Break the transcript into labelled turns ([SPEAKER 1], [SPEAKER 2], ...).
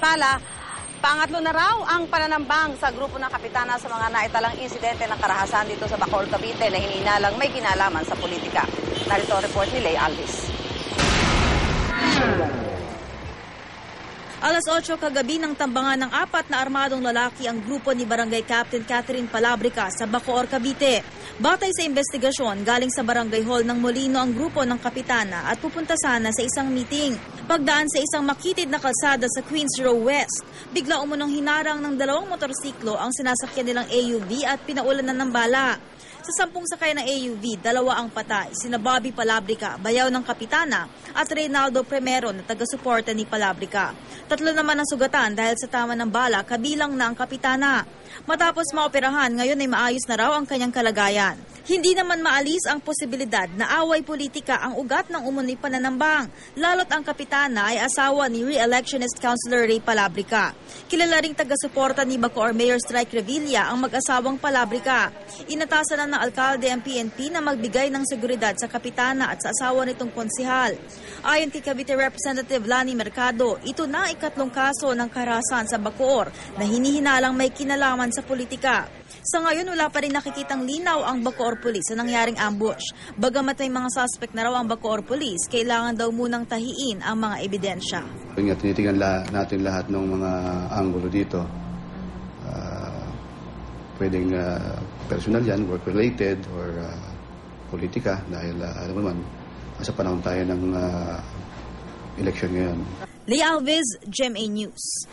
[SPEAKER 1] samantala, pangatlo na raw ang pananambang sa grupo ng kapitana sa mga naitalang insidente ng karahasan dito sa Bacoor, Cavite na hininalang may kinalaman sa politika. Narito ang report ni Lay Alvis.
[SPEAKER 2] Alas 8 kagabi ng tambangan ng 4 na armadong lalaki ang grupo ni Barangay Captain Catherine Palabrica sa Bacoor, Cavite. Batay sa investigasyon, galing sa Barangay Hall ng Molino ang grupo ng kapitana at pupunta sana sa isang meeting. Pagdaan sa isang makitid na kalsada sa Queens Row West, bigla umunong hinarang ng 2 motorsiklo ang sinasakyan nilang AUV at pinaulanan ng bala. Sa 10 sakay ng AUV, 2 ang patay, sina Bobby Palabrica, bayaw ng kapitana, at Reynaldo Primero na taga-suporta ni Palabrica. 3 naman ang sugatan dahil sa tama ng bala, kabilang na ang kapitana. Matapos maoperahan, ngayon ay maayos na raw ang kanyang kalagayan. Hindi naman maalis ang posibilidad na away politika ang ugat ng umunoy pananambang, lalo't ang kapitana ay asawa ni re-electionist Councilor Ray Palabrica. Kilala ring taga-suporta ni Bacoor Mayor Strike Revilla ang mag-asawang Palabrica. Inatasan na ng alkalde ang PNP na magbigay ng seguridad sa kapitana at sa asawa nitong konsihal. Ayon kay Cavite Representative Lani Mercado, ito na ikatlong kaso ng karahasan sa Bacoor na hinihinalang may kinalaman sa politika. Sa ngayon, wala pa rin nakikitang linaw ang Bacoor Police sa nangyaring ambush. Bagamat may mga suspect na raw ang Bacoor Police, kailangan daw munang tahiin ang mga ebidensya.
[SPEAKER 3] Tinitingnan natin lahat ng mga anggulo dito. Pwedeng personal yan, work-related or politika dahil alam mo naman, sa panahon tayo ng election ngayon.
[SPEAKER 2] Lay Alvis, GMA News.